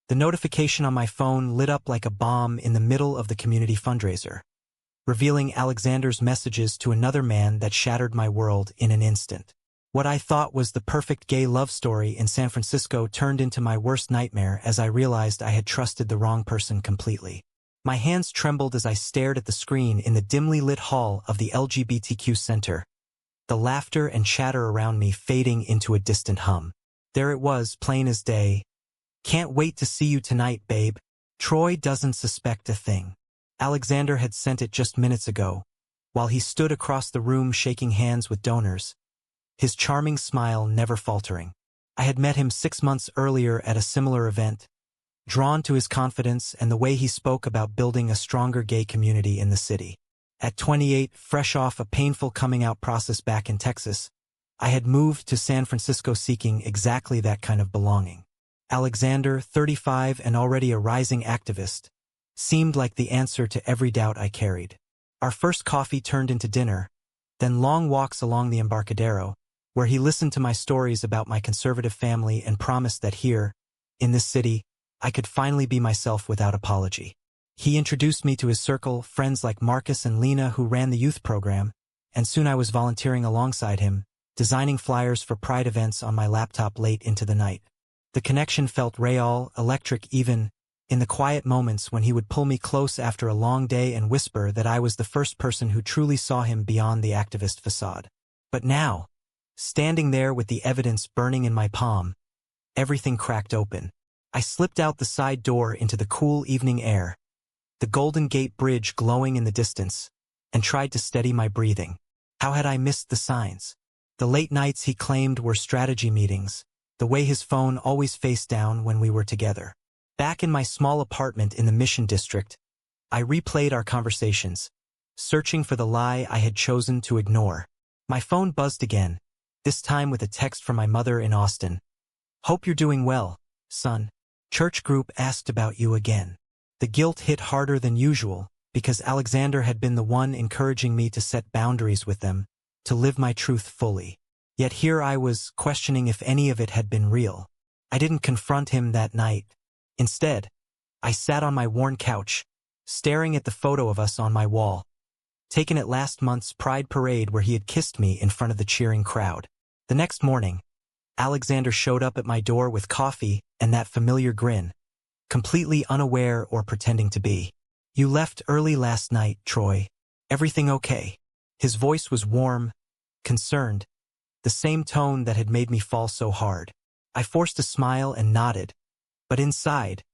The notification on my phone lit up like a bomb in the middle of the community fundraiser, revealing Alexander's messages to another man that shattered my world in an instant. What I thought was the perfect gay love story in San Francisco turned into my worst nightmare as I realized I had trusted the wrong person completely. My hands trembled as I stared at the screen in the dimly lit hall of the LGBTQ center, the laughter and chatter around me fading into a distant hum. There it was, plain as day. "Can't wait to see you tonight, babe. Troy doesn't suspect a thing." Alexander had sent it just minutes ago, while he stood across the room shaking hands with donors, his charming smile never faltering. I had met him 6 months earlier at a similar event, drawn to his confidence and the way he spoke about building a stronger gay community in the city. At 28, fresh off a painful coming-out process back in Texas, I had moved to San Francisco seeking exactly that kind of belonging. Alexander, 35 and already a rising activist, seemed like the answer to every doubt I carried. Our first coffee turned into dinner, then long walks along the Embarcadero, where he listened to my stories about my conservative family and promised that here, in this city, I could finally be myself without apology. He introduced me to his circle, friends like Marcus and Lena who ran the youth program, and soon I was volunteering alongside him, designing flyers for Pride events on my laptop late into the night. The connection felt real, electric even in the quiet moments when he would pull me close after a long day and whisper that I was the first person who truly saw him beyond the activist facade. But now, standing there with the evidence burning in my palm, everything cracked open. I slipped out the side door into the cool evening air, the Golden Gate Bridge glowing in the distance, and tried to steady my breathing. How had I missed the signs? The late nights he claimed were strategy meetings, the way his phone always faced down when we were together. Back in my small apartment in the Mission District, I replayed our conversations, searching for the lie I had chosen to ignore. My phone buzzed again, this time with a text from my mother in Austin. "Hope you're doing well, son. Church group asked about you again." The guilt hit harder than usual, because Alexander had been the one encouraging me to set boundaries with them, to live my truth fully. Yet here I was, questioning if any of it had been real. I didn't confront him that night. Instead, I sat on my worn couch, staring at the photo of us on my wall, taken at last month's Pride Parade where he had kissed me in front of the cheering crowd. The next morning, Alexander showed up at my door with coffee and that familiar grin, completely unaware or pretending to be. "You left early last night, Troy. Everything okay?" His voice was warm, concerned, the same tone that had made me fall so hard. I forced a smile and nodded, but inside,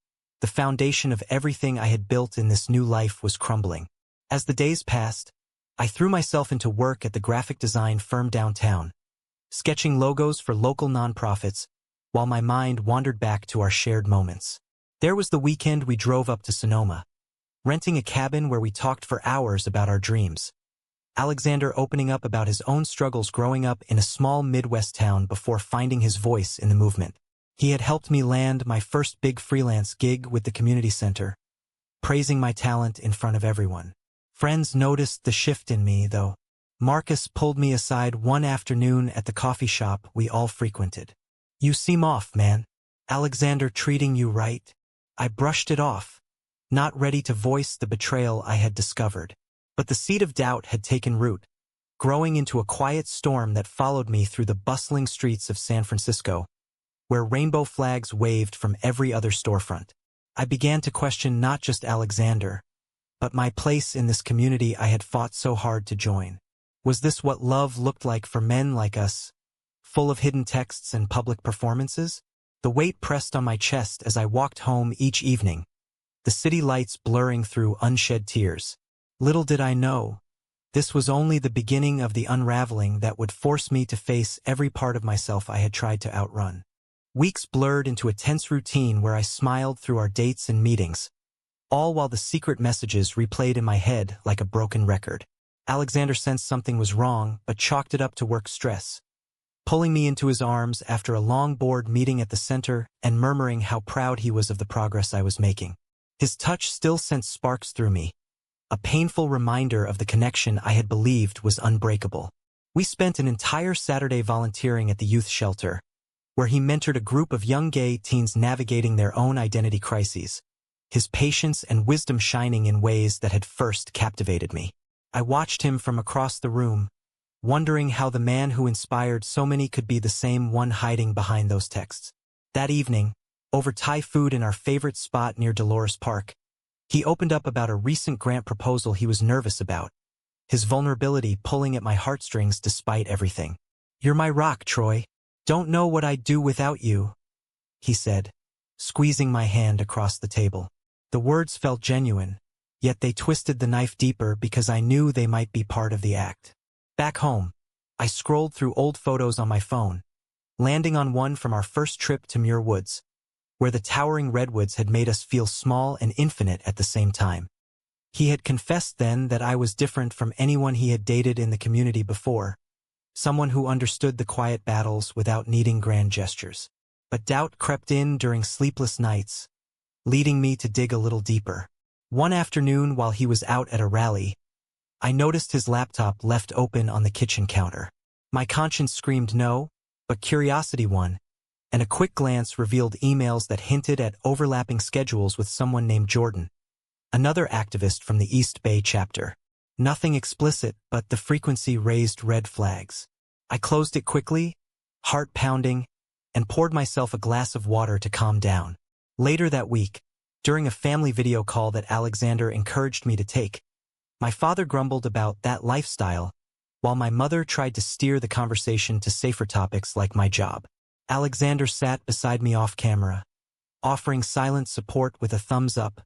the foundation of everything I had built in this new life was crumbling. As the days passed, I threw myself into work at the graphic design firm downtown, sketching logos for local nonprofits, while my mind wandered back to our shared moments. There was the weekend we drove up to Sonoma, renting a cabin where we talked for hours about our dreams. Alexander opening up about his own struggles growing up in a small Midwest town before finding his voice in the movement. He had helped me land my first big freelance gig with the community center, praising my talent in front of everyone. Friends noticed the shift in me, though. Marcus pulled me aside one afternoon at the coffee shop we all frequented. "You seem off, man. Alexander treating you right?" I brushed it off, not ready to voice the betrayal I had discovered. But the seed of doubt had taken root, growing into a quiet storm that followed me through the bustling streets of San Francisco, where rainbow flags waved from every other storefront. I began to question not just Alexander, but my place in this community I had fought so hard to join. Was this what love looked like for men like us, full of hidden texts and public performances? The weight pressed on my chest as I walked home each evening, the city lights blurring through unshed tears. Little did I know, this was only the beginning of the unraveling that would force me to face every part of myself I had tried to outrun. Weeks blurred into a tense routine where I smiled through our dates and meetings, all while the secret messages replayed in my head like a broken record. Alexander sensed something was wrong, but chalked it up to work stress, pulling me into his arms after a long board meeting at the center and murmuring how proud he was of the progress I was making. His touch still sent sparks through me, a painful reminder of the connection I had believed was unbreakable. We spent an entire Saturday volunteering at the youth shelter, where he mentored a group of young gay teens navigating their own identity crises, his patience and wisdom shining in ways that had first captivated me. I watched him from across the room, wondering how the man who inspired so many could be the same one hiding behind those texts. That evening, over Thai food in our favorite spot near Dolores Park, he opened up about a recent grant proposal he was nervous about, his vulnerability pulling at my heartstrings despite everything. "You're my rock, Troy. Don't know what I'd do without you," he said, squeezing my hand across the table. The words felt genuine, yet they twisted the knife deeper because I knew they might be part of the act. Back home, I scrolled through old photos on my phone, landing on one from our first trip to Muir Woods, where the towering redwoods had made us feel small and infinite at the same time. He had confessed then that I was different from anyone he had dated in the community before, someone who understood the quiet battles without needing grand gestures. But doubt crept in during sleepless nights, leading me to dig a little deeper. One afternoon while he was out at a rally, I noticed his laptop left open on the kitchen counter. My conscience screamed no, but curiosity won, and a quick glance revealed emails that hinted at overlapping schedules with someone named Jordan, another activist from the East Bay chapter. Nothing explicit, but the frequency raised red flags. I closed it quickly, heart pounding, and poured myself a glass of water to calm down. Later that week, during a family video call that Alexander encouraged me to take, my father grumbled about that lifestyle, while my mother tried to steer the conversation to safer topics like my job. Alexander sat beside me off camera, offering silent support with a thumbs up,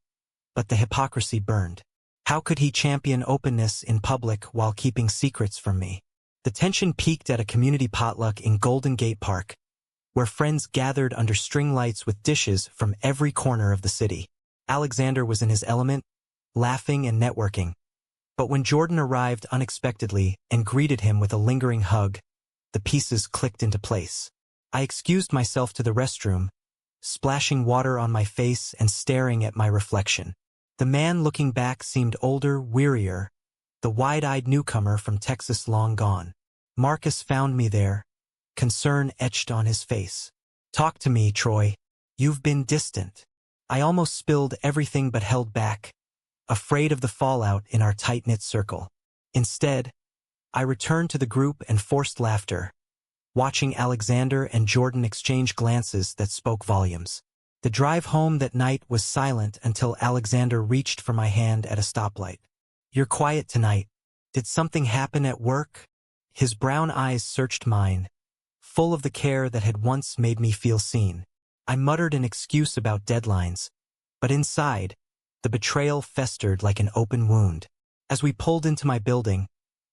but the hypocrisy burned. How could he champion openness in public while keeping secrets from me? The tension peaked at a community potluck in Golden Gate Park, where friends gathered under string lights with dishes from every corner of the city. Alexander was in his element, laughing and networking. But when Jordan arrived unexpectedly and greeted him with a lingering hug, the pieces clicked into place. I excused myself to the restroom, splashing water on my face and staring at my reflection. The man looking back seemed older, wearier, the wide-eyed newcomer from Texas long gone. Marcus found me there, concern etched on his face. "Talk to me, Troy. You've been distant." I almost spilled everything but held back, afraid of the fallout in our tight-knit circle. Instead, I returned to the group and forced laughter, watching Alexander and Jordan exchange glances that spoke volumes. The drive home that night was silent until Alexander reached for my hand at a stoplight. "You're quiet tonight. Did something happen at work?" His brown eyes searched mine, full of the care that had once made me feel seen. I muttered an excuse about deadlines, but inside, the betrayal festered like an open wound. As we pulled into my building,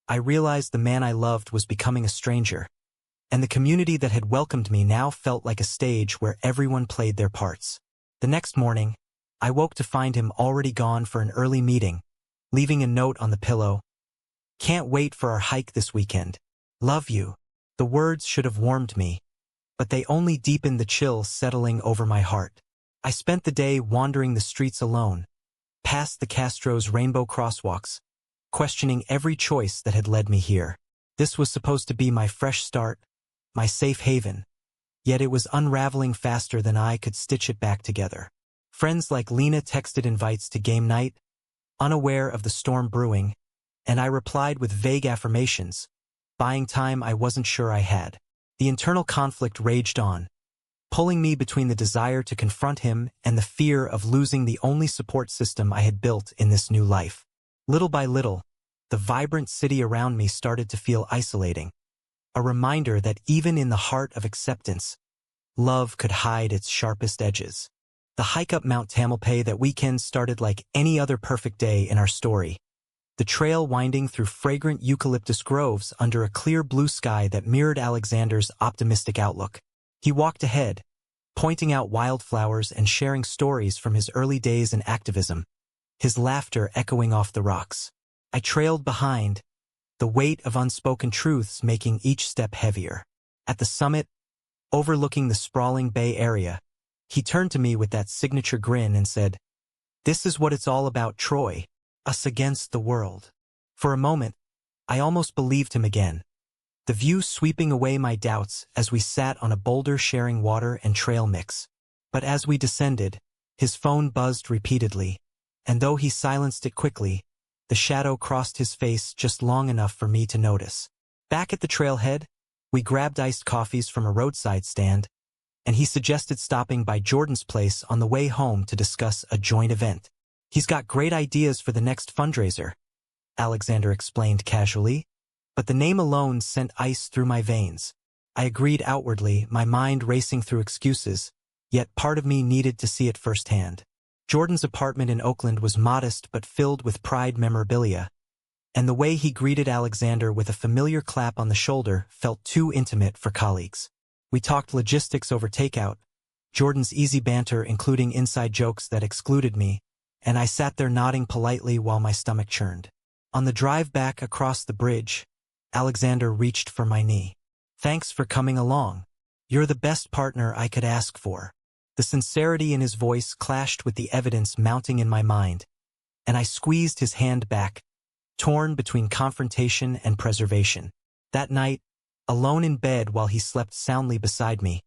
I realized the man I loved was becoming a stranger, and the community that had welcomed me now felt like a stage where everyone played their parts. The next morning, I woke to find him already gone for an early meeting, leaving a note on the pillow. "Can't wait for our hike this weekend. Love you." The words should have warmed me, but they only deepened the chill settling over my heart. I spent the day wandering the streets alone, past the Castro's rainbow crosswalks, questioning every choice that had led me here. This was supposed to be my fresh start, my safe haven, yet it was unraveling faster than I could stitch it back together. Friends like Lena texted invites to game night, unaware of the storm brewing, and I replied with vague affirmations, buying time I wasn't sure I had. The internal conflict raged on, pulling me between the desire to confront him and the fear of losing the only support system I had built in this new life. Little by little, the vibrant city around me started to feel isolating, a reminder that even in the heart of acceptance, love could hide its sharpest edges. The hike up Mount Tamalpais that weekend started like any other perfect day in our story, the trail winding through fragrant eucalyptus groves under a clear blue sky that mirrored Alexander's optimistic outlook. He walked ahead, pointing out wildflowers and sharing stories from his early days in activism, his laughter echoing off the rocks. I trailed behind, the weight of unspoken truths making each step heavier. At the summit, overlooking the sprawling Bay Area, he turned to me with that signature grin and said, "This is what it's all about, Troy. Us against the world." For a moment, I almost believed him again. the view sweeping away my doubts as we sat on a boulder sharing water and trail mix. But as we descended, his phone buzzed repeatedly, and though he silenced it quickly, the shadow crossed his face just long enough for me to notice. Back at the trailhead, we grabbed iced coffees from a roadside stand, and he suggested stopping by Jordan's place on the way home to discuss a joint event. "He's got great ideas for the next fundraiser," Alexander explained casually, but the name alone sent ice through my veins. I agreed outwardly, my mind racing through excuses, yet part of me needed to see it firsthand. Jordan's apartment in Oakland was modest but filled with pride memorabilia, and the way he greeted Alexander with a familiar clap on the shoulder felt too intimate for colleagues. We talked logistics over takeout, Jordan's easy banter including inside jokes that excluded me, and I sat there nodding politely while my stomach churned. On the drive back across the bridge, Alexander reached for my knee. "Thanks for coming along. You're the best partner I could ask for." The sincerity in his voice clashed with the evidence mounting in my mind, and I squeezed his hand back, torn between confrontation and preservation. That night, alone in bed while he slept soundly beside me,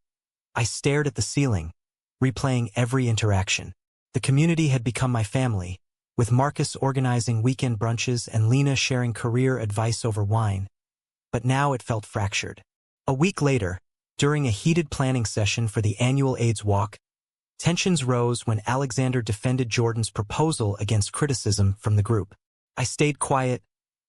I stared at the ceiling, replaying every interaction. The community had become my family, with Marcus organizing weekend brunches and Lena sharing career advice over wine. But now it felt fractured. A week later, during a heated planning session for the annual AIDS walk, tensions rose when Alexander defended Jordan's proposal against criticism from the group. I stayed quiet,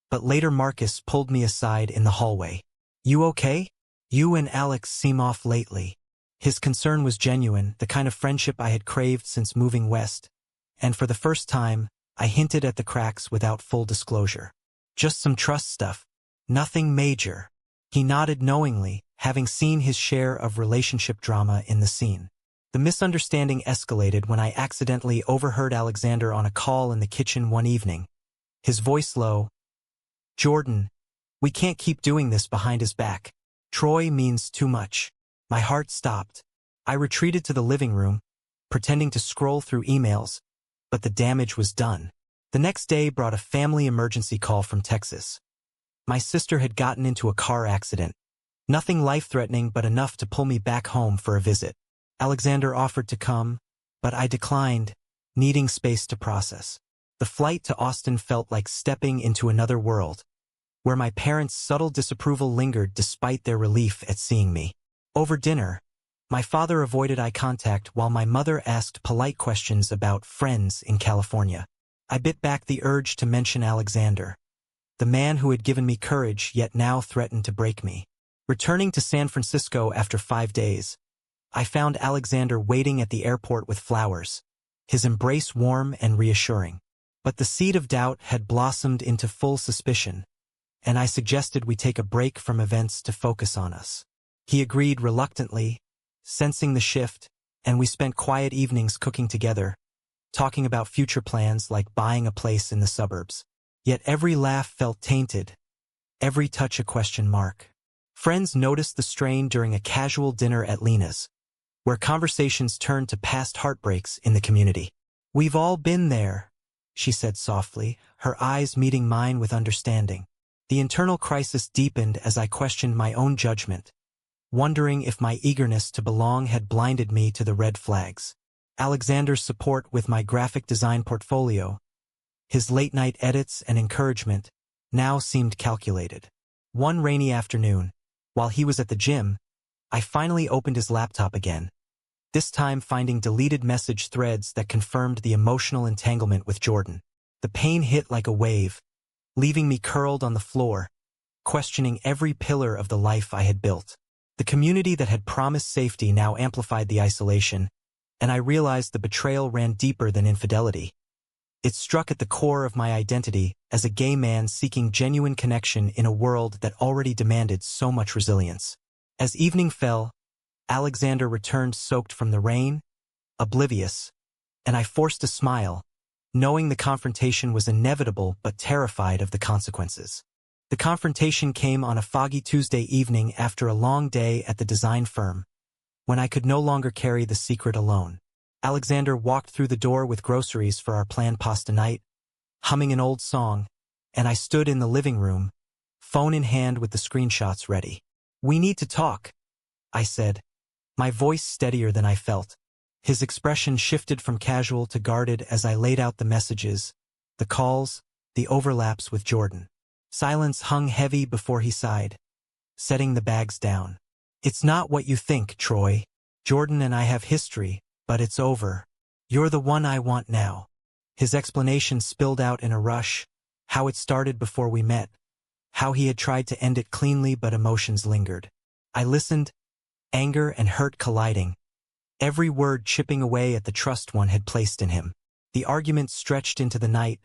but later Marcus pulled me aside in the hallway. "You okay? You and Alex seem off lately." His concern was genuine, the kind of friendship I had craved since moving west, and for the first time, I hinted at the cracks without full disclosure. "Just some trust stuff. Nothing major." He nodded knowingly, having seen his share of relationship drama in the scene. The misunderstanding escalated when I accidentally overheard Alexander on a call in the kitchen one evening, his voice low. "Jordan, we can't keep doing this behind his back. Troy means too much." My heart stopped. I retreated to the living room, pretending to scroll through emails, but the damage was done. The next day brought a family emergency call from Texas. My sister had gotten into a car accident. Nothing life-threatening but enough to pull me back home for a visit. Alexander offered to come, but I declined, needing space to process. The flight to Austin felt like stepping into another world, where my parents' subtle disapproval lingered despite their relief at seeing me. Over dinner, my father avoided eye contact while my mother asked polite questions about friends in California. I bit back the urge to mention Alexander, the man who had given me courage yet now threatened to break me. Returning to San Francisco after 5 days, I found Alexander waiting at the airport with flowers, his embrace warm and reassuring. But the seed of doubt had blossomed into full suspicion, and I suggested we take a break from events to focus on us. He agreed reluctantly, sensing the shift, and we spent quiet evenings cooking together, talking about future plans like buying a place in the suburbs. Yet every laugh felt tainted, every touch a question mark. Friends noticed the strain during a casual dinner at Lena's, where conversations turned to past heartbreaks in the community. "We've all been there," she said softly, her eyes meeting mine with understanding. The internal crisis deepened as I questioned my own judgment, wondering if my eagerness to belong had blinded me to the red flags. Alexander's support with my graphic design portfolio, his late-night edits and encouragement, now seemed calculated. One rainy afternoon, while he was at the gym, I finally opened his laptop again, this time finding deleted message threads that confirmed the emotional entanglement with Jordan. The pain hit like a wave, leaving me curled on the floor, questioning every pillar of the life I had built. The community that had promised safety now amplified the isolation, and I realized the betrayal ran deeper than infidelity. It struck at the core of my identity as a gay man seeking genuine connection in a world that already demanded so much resilience. As evening fell, Alexander returned soaked from the rain, oblivious, and I forced a smile, knowing the confrontation was inevitable but terrified of the consequences. The confrontation came on a foggy Tuesday evening after a long day at the design firm, when I could no longer carry the secret alone. Alexander walked through the door with groceries for our planned pasta night, humming an old song, and I stood in the living room, phone in hand with the screenshots ready. "We need to talk," I said, my voice steadier than I felt. His expression shifted from casual to guarded as I laid out the messages, the calls, the overlaps with Jordan. Silence hung heavy before he sighed, setting the bags down. "It's not what you think, Troy. Jordan and I have history, but it's over. You're the one I want now." His explanation spilled out in a rush, how it started before we met, how he had tried to end it cleanly but emotions lingered. I listened, anger and hurt colliding, every word chipping away at the trust one had placed in him. The argument stretched into the night,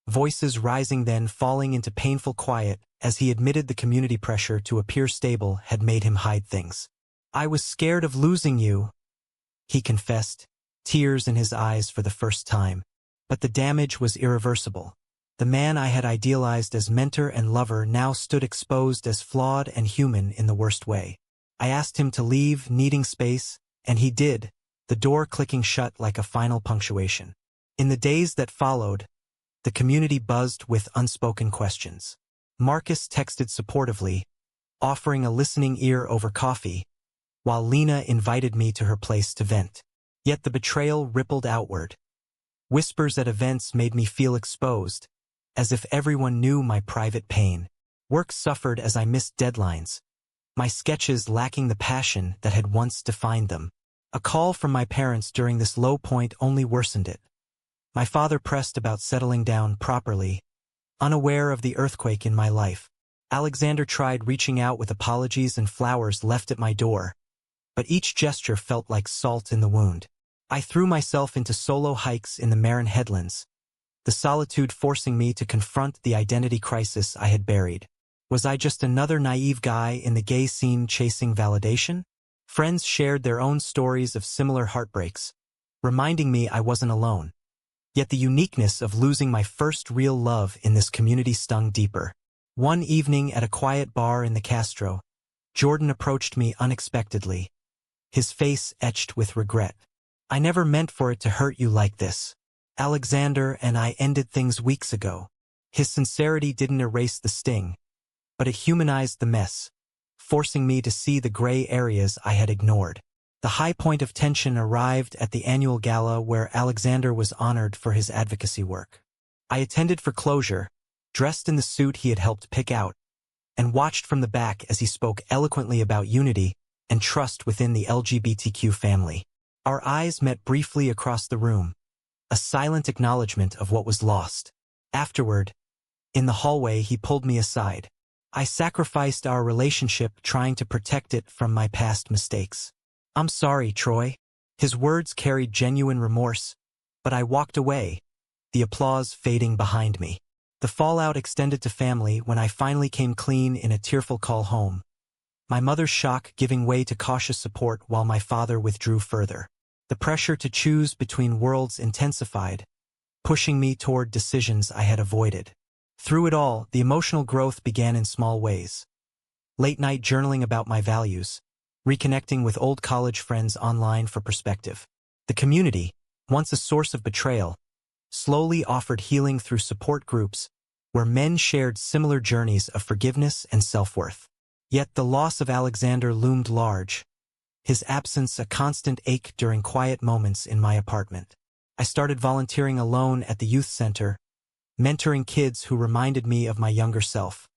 voices rising then falling into painful quiet as he admitted the community pressure to appear stable had made him hide things. "I was scared of losing you," he confessed, tears in his eyes for the first time. But the damage was irreversible. The man I had idealized as mentor and lover now stood exposed as flawed and human in the worst way. I asked him to leave, needing space, and he did, the door clicking shut like a final punctuation. In the days that followed, the community buzzed with unspoken questions. Marcus texted supportively, offering a listening ear over coffee, while Lena invited me to her place to vent. Yet the betrayal rippled outward. Whispers at events made me feel exposed, as if everyone knew my private pain. Work suffered as I missed deadlines, my sketches lacking the passion that had once defined them. A call from my parents during this low point only worsened it. My father pressed about settling down properly, unaware of the earthquake in my life. Alexander tried reaching out with apologies and flowers left at my door, but each gesture felt like salt in the wound. I threw myself into solo hikes in the Marin Headlands, the solitude forcing me to confront the identity crisis I had buried. Was I just another naive guy in the gay scene chasing validation? Friends shared their own stories of similar heartbreaks, reminding me I wasn't alone. Yet the uniqueness of losing my first real love in this community stung deeper. One evening at a quiet bar in the Castro, Jordan approached me unexpectedly, his face etched with regret. "I never meant for it to hurt you like this. Alexander and I ended things weeks ago." His sincerity didn't erase the sting, but it humanized the mess, forcing me to see the gray areas I had ignored. The high point of tension arrived at the annual gala where Alexander was honored for his advocacy work. I attended for closure, dressed in the suit he had helped pick out, and watched from the back as he spoke eloquently about unity and trust within the LGBTQ family. Our eyes met briefly across the room, a silent acknowledgement of what was lost. Afterward, in the hallway, he pulled me aside. "I sacrificed our relationship trying to protect it from my past mistakes. I'm sorry, Troy." His words carried genuine remorse, but I walked away, the applause fading behind me. The fallout extended to family when I finally came clean in a tearful call home, my mother's shock giving way to cautious support while my father withdrew further. The pressure to choose between worlds intensified, pushing me toward decisions I had avoided. Through it all, the emotional growth began in small ways. Late-night journaling about my values, reconnecting with old college friends online for perspective. The community, once a source of betrayal, slowly offered healing through support groups where men shared similar journeys of forgiveness and self-worth. Yet the loss of Alexander loomed large, his absence a constant ache during quiet moments in my apartment. I started volunteering alone at the youth center, mentoring kids who reminded me of my younger self,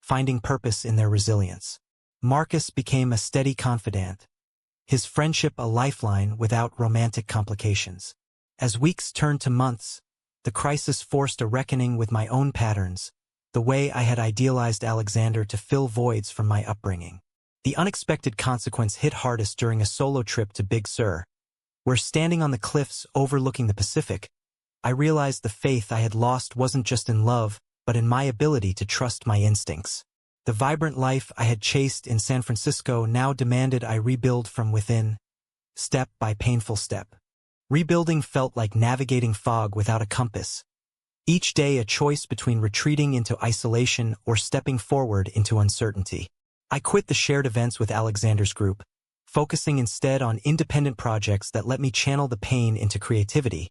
finding purpose in their resilience. Marcus became a steady confidant, his friendship a lifeline without romantic complications. As weeks turned to months, the crisis forced a reckoning with my own patterns, the way I had idealized Alexander to fill voids from my upbringing. The unexpected consequence hit hardest during a solo trip to Big Sur, where standing on the cliffs overlooking the Pacific, I realized the faith I had lost wasn't just in love, but in my ability to trust my instincts. The vibrant life I had chased in San Francisco now demanded I rebuild from within, step by painful step. Rebuilding felt like navigating fog without a compass. Each day a choice between retreating into isolation or stepping forward into uncertainty. I quit the shared events with Alexander's group, focusing instead on independent projects that let me channel the pain into creativity.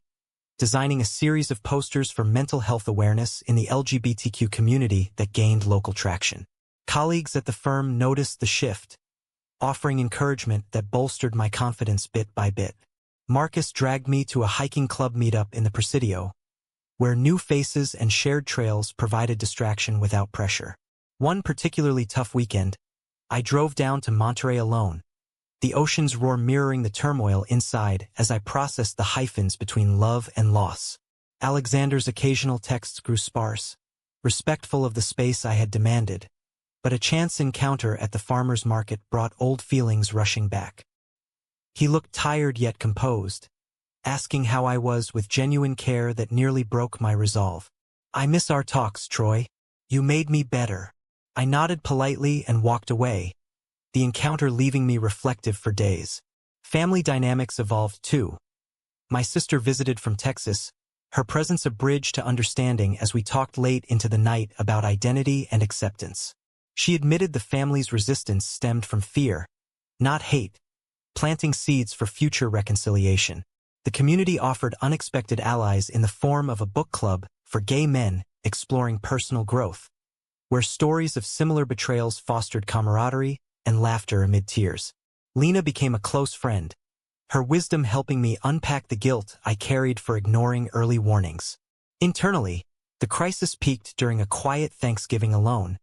designing a series of posters for mental health awareness in the LGBTQ community that gained local traction. Colleagues at the firm noticed the shift, offering encouragement that bolstered my confidence bit by bit. Marcus dragged me to a hiking club meetup in the Presidio, where new faces and shared trails provided distraction without pressure. One particularly tough weekend, I drove down to Monterey alone, the ocean's roar mirroring the turmoil inside as I processed the hyphens between love and loss. Alexander's occasional texts grew sparse, respectful of the space I had demanded, but a chance encounter at the farmer's market brought old feelings rushing back. He looked tired yet composed, asking how I was with genuine care that nearly broke my resolve. "I miss our talks, Troy. You made me better." I nodded politely and walked away, the encounter leaving me reflective for days. Family dynamics evolved too. My sister visited from Texas, her presence a bridge to understanding as we talked late into the night about identity and acceptance. She admitted the family's resistance stemmed from fear, not hate, planting seeds for future reconciliation. The community offered unexpected allies in the form of a book club for gay men exploring personal growth, where stories of similar betrayals fostered camaraderie and laughter amid tears. Lena became a close friend, her wisdom helping me unpack the guilt I carried for ignoring early warnings. Internally, the crisis peaked during a quiet Thanksgiving alone,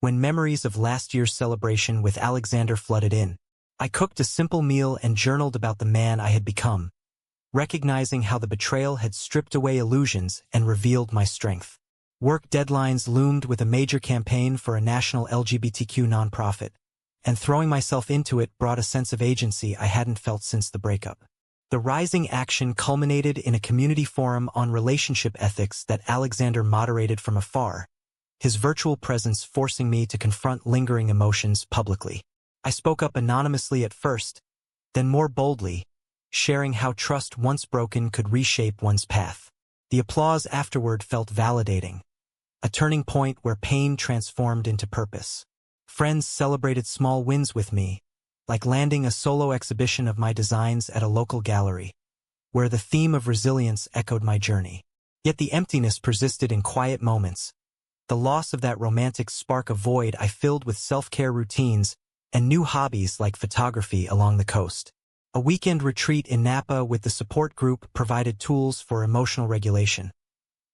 when memories of last year's celebration with Alexander flooded in. I cooked a simple meal and journaled about the man I had become, recognizing how the betrayal had stripped away illusions and revealed my strength. Work deadlines loomed with a major campaign for a national LGBTQ nonprofit, and throwing myself into it brought a sense of agency I hadn't felt since the breakup. The rising action culminated in a community forum on relationship ethics that Alexander moderated from afar, his virtual presence forcing me to confront lingering emotions publicly. I spoke up anonymously at first, then more boldly, sharing how trust once broken could reshape one's path. The applause afterward felt validating, a turning point where pain transformed into purpose. Friends celebrated small wins with me, like landing a solo exhibition of my designs at a local gallery, where the theme of resilience echoed my journey. Yet the emptiness persisted in quiet moments, the loss of that romantic spark, a void I filled with self-care routines and new hobbies like photography along the coast. A weekend retreat in Napa with the support group provided tools for emotional regulation,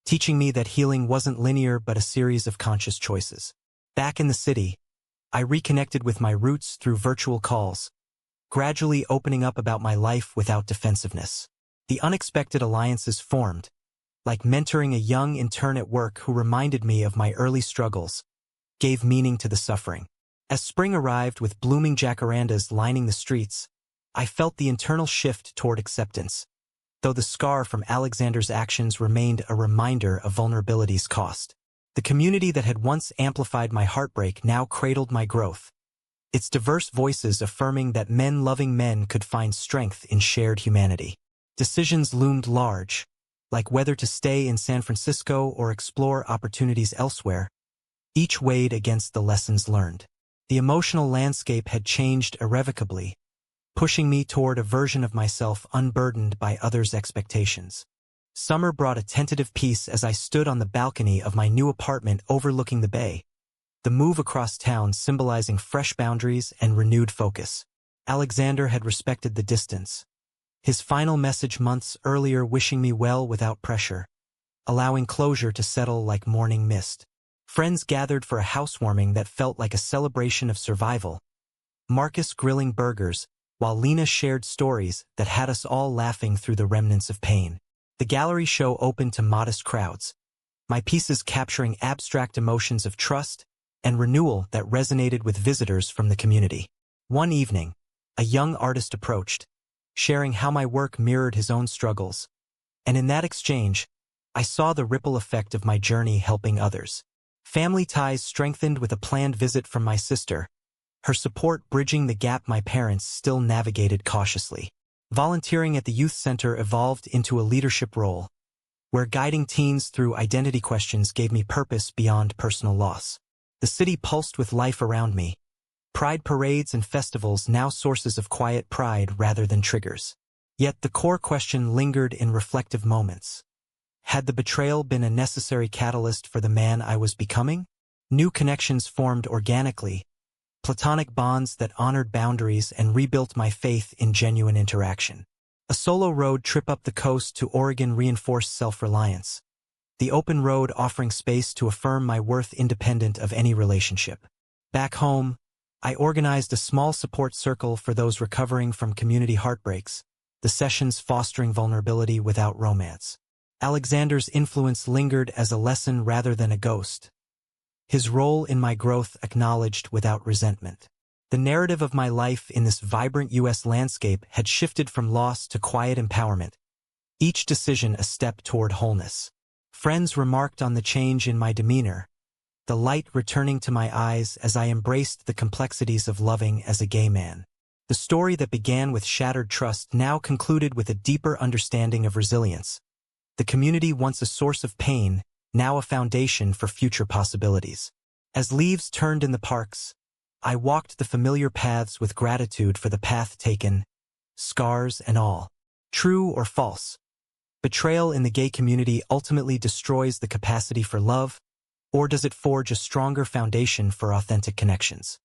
teaching me that healing wasn't linear but a series of conscious choices. Back in the city, I reconnected with my roots through virtual calls, gradually opening up about my life without defensiveness. The unexpected alliances formed, like mentoring a young intern at work who reminded me of my early struggles, gave meaning to the suffering. As spring arrived with blooming jacarandas lining the streets, I felt the internal shift toward acceptance, though the scar from Alexander's actions remained a reminder of vulnerability's cost. The community that had once amplified my heartbreak now cradled my growth, its diverse voices affirming that men loving men could find strength in shared humanity. Decisions loomed large, like whether to stay in San Francisco or explore opportunities elsewhere, each weighed against the lessons learned. The emotional landscape had changed irrevocably, pushing me toward a version of myself unburdened by others' expectations. Summer brought a tentative peace as I stood on the balcony of my new apartment overlooking the bay, the move across town symbolizing fresh boundaries and renewed focus. Alexander had respected the distance, his final message months earlier wishing me well without pressure, allowing closure to settle like morning mist. Friends gathered for a housewarming that felt like a celebration of survival, Marcus grilling burgers, while Lena shared stories that had us all laughing through the remnants of pain. The gallery show opened to modest crowds, my pieces capturing abstract emotions of trust and renewal that resonated with visitors from the community. One evening, a young artist approached, sharing how my work mirrored his own struggles, and in that exchange, I saw the ripple effect of my journey helping others. Family ties strengthened with a planned visit from my sister, her support bridging the gap my parents still navigated cautiously. Volunteering at the youth center evolved into a leadership role, where guiding teens through identity questions gave me purpose beyond personal loss. The city pulsed with life around me, pride parades and festivals now sources of quiet pride rather than triggers. Yet the core question lingered in reflective moments. Had the betrayal been a necessary catalyst for the man I was becoming? New connections formed organically, platonic bonds that honored boundaries and rebuilt my faith in genuine interaction. A solo road trip up the coast to Oregon reinforced self-reliance, the open road offering space to affirm my worth independent of any relationship. Back home, I organized a small support circle for those recovering from community heartbreaks, the sessions fostering vulnerability without romance. Alexander's influence lingered as a lesson rather than a ghost, his role in my growth acknowledged without resentment. The narrative of my life in this vibrant U.S. landscape had shifted from loss to quiet empowerment, each decision a step toward wholeness. Friends remarked on the change in my demeanor, the light returning to my eyes as I embraced the complexities of loving as a gay man. The story that began with shattered trust now concluded with a deeper understanding of resilience. The community, once a source of pain, now a foundation for future possibilities. As leaves turned in the parks, I walked the familiar paths with gratitude for the path taken, scars and all. True or false? Betrayal in the gay community ultimately destroys the capacity for love, or does it forge a stronger foundation for authentic connections?